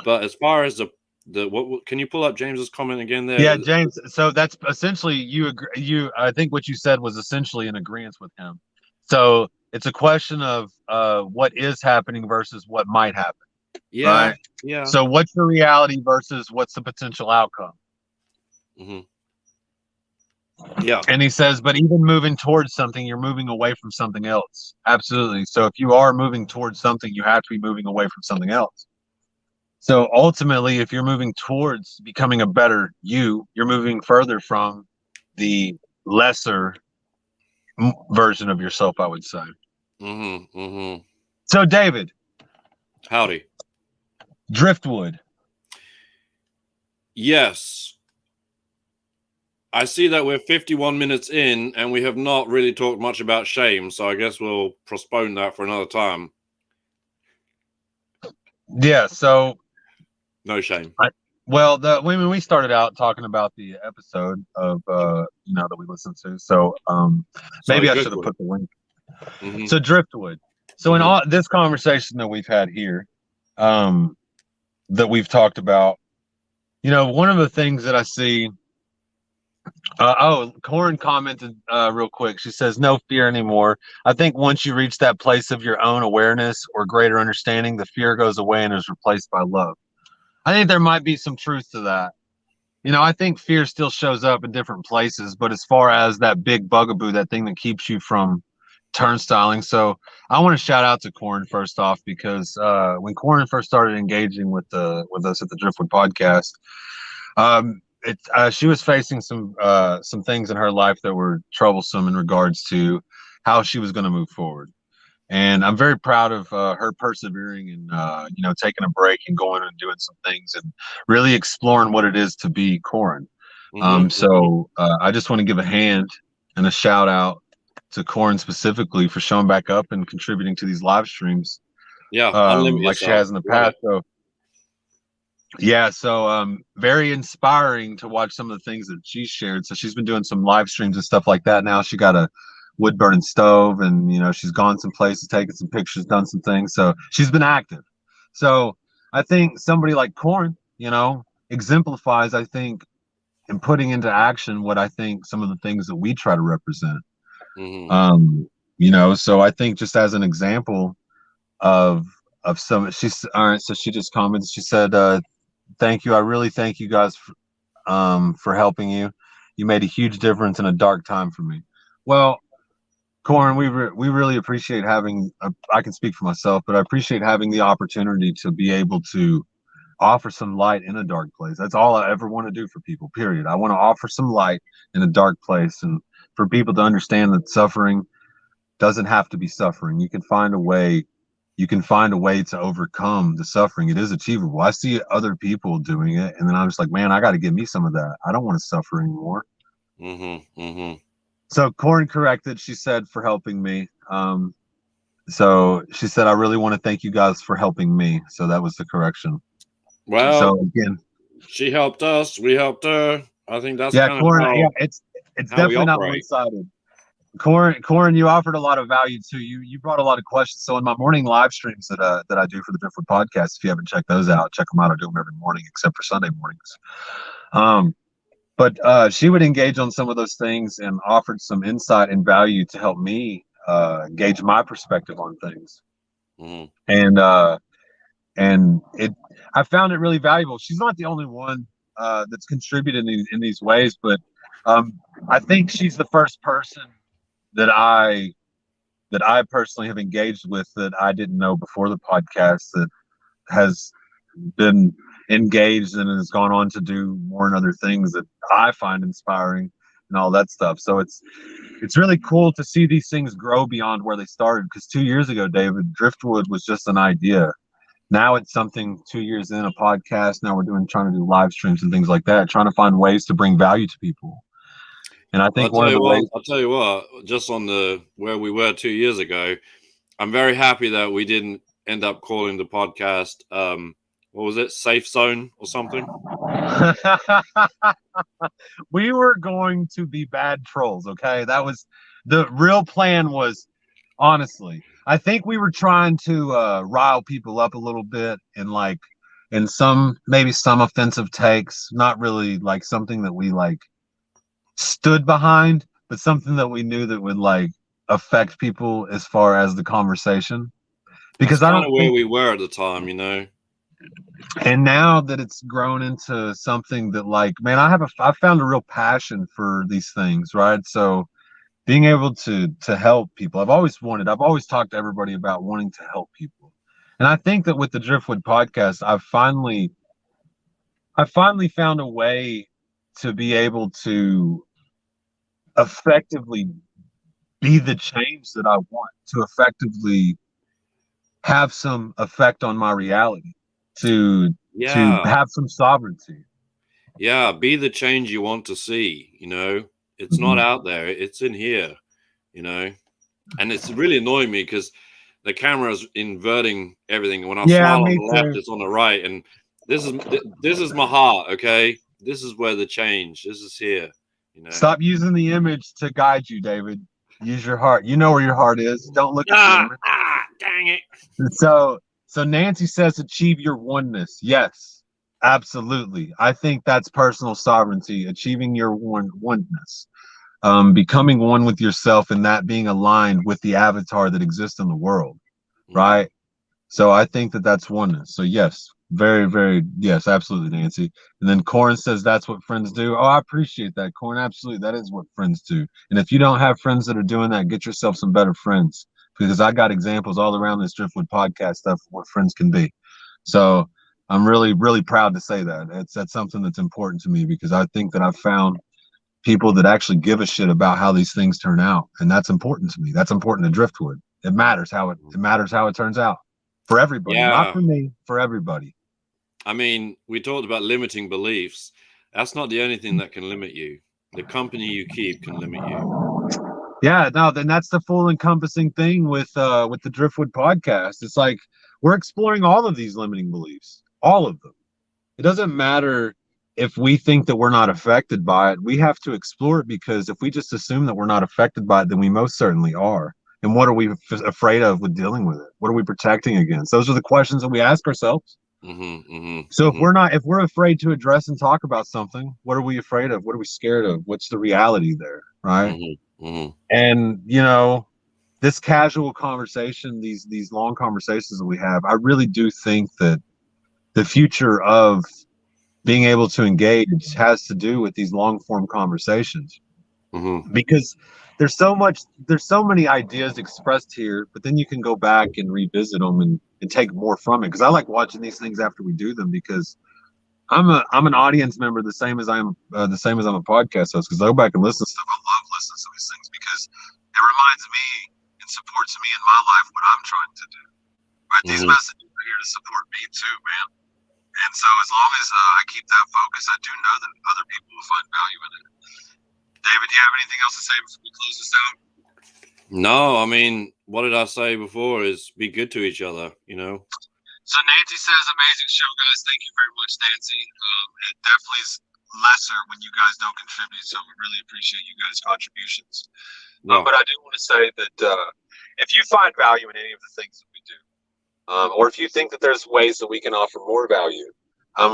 A: But as far as what can you pull up James's comment again there?
B: Yeah, James. So that's essentially you agree. I think what you said was essentially in agreement with him. So it's a question of what is happening versus what might happen.
A: Yeah,
B: right?
A: yeah.
B: So what's the reality versus what's the potential outcome?
A: Mm-hmm. Yeah.
B: And he says, but even moving towards something, you're moving away from something else. Absolutely. So if you are moving towards something, you have to be moving away from something else. So ultimately, if you're moving towards becoming a better you're moving further from the lesser version of yourself, I would say.
A: Mm-hmm. Mm-hmm.
B: So David.
A: Howdy.
B: Dryftwood.
A: Yes. I see that we're 51 minutes in and we have not really talked much about shame, so I guess we'll postpone that for another time.
B: Yeah, so
A: no shame.
B: When we started out talking about the episode of that we listened to, so maybe I should have put the link. Mm-hmm. So Dryftwood. So in all this conversation that we've had here, that we've talked about, one of the things that I see. Corin commented real quick. She says, "No fear anymore. I think once you reach that place of your own awareness or greater understanding, the fear goes away and is replaced by love." I think there might be some truth to that. I think fear still shows up in different places, but as far as that big bugaboo, that thing that keeps you from turnstiling. So I want to shout out to Corin first off, because when Corin first started engaging with us at the Dryftwood podcast, she was facing some things in her life that were troublesome in regards to how she was going to move forward. And I'm very proud of her persevering and taking a break and going and doing some things and really exploring what it is to be Corin. I just want to give a hand and a shout out to Corin specifically for showing back up and contributing to these live streams.
A: Yeah,
B: like she has in the past. So very inspiring to watch some of the things that she's shared. So she's been doing some live streams and stuff like that. Now she got a wood burning stove, and she's gone some places, taken some pictures, done some things. So she's been active. So I think somebody like Corin, exemplifies, I think, in putting into action what I think some of the things that we try to represent. So I think just as an example of some, she's all right. So she just comments. She said, "Thank you. I really thank you guys for helping you. You made a huge difference in a dark time for me." Well, Corin, we really appreciate having. I can speak for myself, but I appreciate having the opportunity to be able to offer some light in a dark place. That's all I ever want to do for people. Period. I want to offer some light in a dark place, and for people to understand that suffering doesn't have to be suffering. You can find a way. You can find a way to overcome the suffering. It is achievable. I see other people doing it, and then I'm just like, man, I got to give me some of that. I don't want to suffer anymore. So Corin corrected. She said, for helping me. So she said, I really want to thank you guys for helping me. So that was the correction.
A: Well, so again, she helped us. We helped her. I think that's kind
B: Corin,
A: of how,
B: it's definitely not one-sided. Corin, you offered a lot of value too. You brought a lot of questions. So in my morning live streams that I do for the Dryftwood podcast, if you haven't checked those out, check them out. I do them every morning except for Sunday mornings. But she would engage on some of those things and offered some insight and value to help me gauge my perspective on things. And I found it really valuable. She's not the only one that's contributed in these ways, but I think she's the first person that I personally have engaged with that I didn't know before the podcast, that has been engaged and has gone on to do more and other things that I find inspiring and all that stuff. So it's really cool to see these things grow beyond where they started. Because 2 years ago, David, Driftwood was just an idea. Now it's something 2 years in, a podcast. Now we're trying to do live streams and things like that, trying to find ways to bring value to people. And I think one of the ways.
A: I'll tell you what, just on where we were 2 years ago, I'm very happy that we didn't end up calling the podcast, what was it, Safe Zone or something?
B: We were going to be bad trolls, okay? That was the real plan. Was honestly, I think we were trying to rile people up a little bit, and maybe some offensive takes, not really like something that we like stood behind, but something that we knew that would like affect people as far as the conversation. Because
A: that's kind of where we were at the time, you know.
B: And now that it's grown into something that, like, man, I found a real passion for these things, right? So being able to help people, I've always talked to everybody about wanting to help people. And I think that with the Driftwood podcast, I finally found a way to be able to effectively be the change that I want, to effectively have some effect on my reality, to have some sovereignty.
A: Yeah, be the change you want to see, you know. It's not out there, it's in here, you know. And it's really annoying me because the camera's inverting everything. When I smile on the left, it's on the right. And this is my heart, okay? This is where the change, this is here, you know.
B: Stop using the image to guide you, David. Use your heart. You know where your heart is. Don't look at the image.
A: Dang it.
B: So Nancy says achieve your oneness. Yes, absolutely. I think that's personal sovereignty, achieving your oneness, becoming one with yourself, and that being aligned with the avatar that exists in the world, right? So I think that that's oneness. So yes, very, very, yes, absolutely, Nancy. And then Corin says that's what friends do. Oh, I appreciate that, Corin. Absolutely, that is what friends do. And if you don't have friends that are doing that, get yourself some better friends, because I got examples all around this Driftwood podcast stuff of what friends can be. So I'm really, really proud to say that. That's something that's important to me, because I think that I've found people that actually give a shit about how these things turn out, and that's important to me. That's important to Driftwood. It matters how it turns out for everybody, not for me, for everybody.
A: I mean, we talked about limiting beliefs. That's not the only thing that can limit you. The company you keep can limit you.
B: Yeah, no, then that's the full encompassing thing with the Driftwood podcast. It's like we're exploring all of these limiting beliefs, all of them. It doesn't matter if we think that we're not affected by it. We have to explore it, because if we just assume that we're not affected by it, then we most certainly are. And what are we afraid of with dealing with it? What are we protecting against? Those are the questions that we ask ourselves. So if we're afraid to address and talk about something, what are we afraid of? What are we scared of? What's the reality there, right? And you know, this casual conversation, these long conversations that we have, I really do think that the future of being able to engage has to do with these long form conversations, because there's so many ideas expressed here, but then you can go back and revisit them and take more from it. Because I like watching these things after we do them, because I'm an audience member the same as I'm a podcast host, because I go back and listen to stuff. I love listening to these things because it reminds me and supports me in my life what I'm trying to do. Right? These messages are here to support me too, man. And so as long as I keep that focus, I do know that other people will find value in it. David, do you have anything else to say before we close this out?
A: No, I mean, what did I say before is be good to each other, you know?
B: So Nancy says, amazing show, guys. Thank you very much, Nancy. It definitely is lesser when you guys don't contribute, so we really appreciate you guys' contributions. But I do want to say that if you find value in any of the things that we do, or if you think that there's ways that we can offer more value,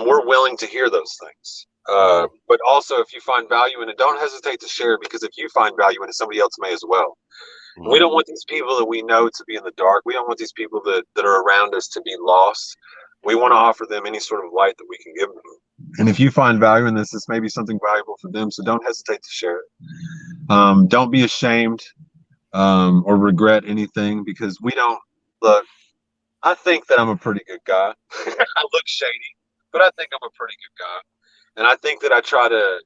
B: we're willing to hear those things. But also, if you find value in it, don't hesitate to share it, because if you find value in it, somebody else may as well. We don't want these people that we know to be in the dark. We don't want these people that are around us to be lost. We want to offer them any sort of light that we can give them. And if you find value in this may be something valuable for them, so don't hesitate to share it. Don't be ashamed or regret anything, because we don't look. I think that I'm a pretty good guy. I look shady, but I think I'm a pretty good guy. And I think that I try to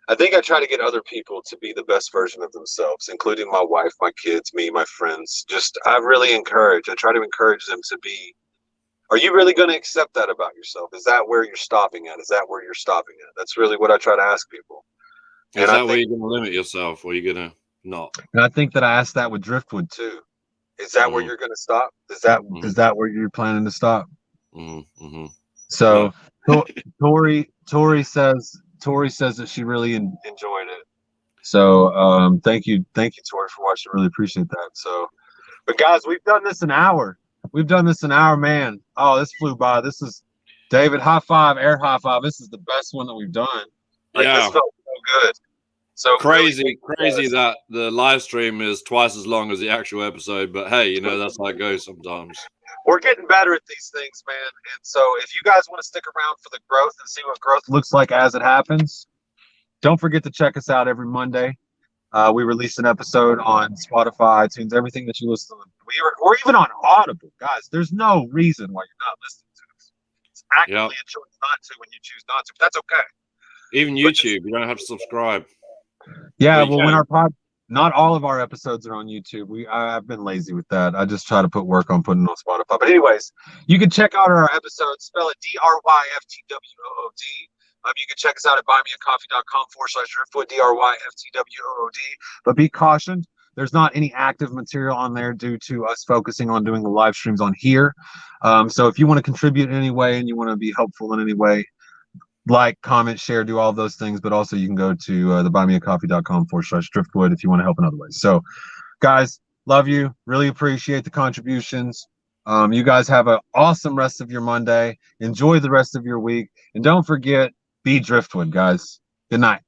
B: I think I try to get other people to be the best version of themselves, including my wife, my kids, me, my friends. Just I try to encourage them to be. Are you really going to accept that about yourself? Is that where you're stopping at? Is that where you're stopping at? That's really what I try to ask people.
A: Is that where you're going to limit yourself, or are you going to not?
B: And I think that I asked that with Dryftwood too. Is that where you're going to stop? Is that where you're planning to stop? So Tori says that she really enjoyed it. So thank you Tori for watching. Really appreciate that. So, but guys, we've done this an hour. Man. Oh, this flew by. This is David, high five, air high five. This is the best one that we've done. Like, this felt so good. So
A: crazy that the live stream is twice as long as the actual episode, but hey, you know, that's how it goes sometimes.
B: We're getting better at these things, man. And so if you guys want to stick around for the growth and see what growth looks like as it happens, don't forget to check us out every Monday. We release an episode on Spotify, iTunes, everything that you listen to. We're even on Audible, guys. There's no reason why you're not listening to us. It's actively a choice not to when you choose not to, but that's okay.
A: Even YouTube, you don't have to subscribe.
B: Yeah, well, when not all of our episods are on YouTube. I've been lazy with that. I just try to put work on putting on Spotify. But anyways, you can check out our episodes. Spell it Dryftwood. You can check us out at buymeacoffee.com/Dryftwood, Dryftwood. But be cautioned, there's not any active material on there due to us focusing on doing the live streams on here. So if you want to contribute in any way and you want to be helpful in any way, like, comment, share, do all of those things. But also you can go to the buymeacoffee.com/Dryftwood if you want to help in other ways. So guys, love you. Really appreciate the contributions. You guys have an awesome rest of your Monday. Enjoy the rest of your week. And don't forget, be Dryftwood, guys. Good night.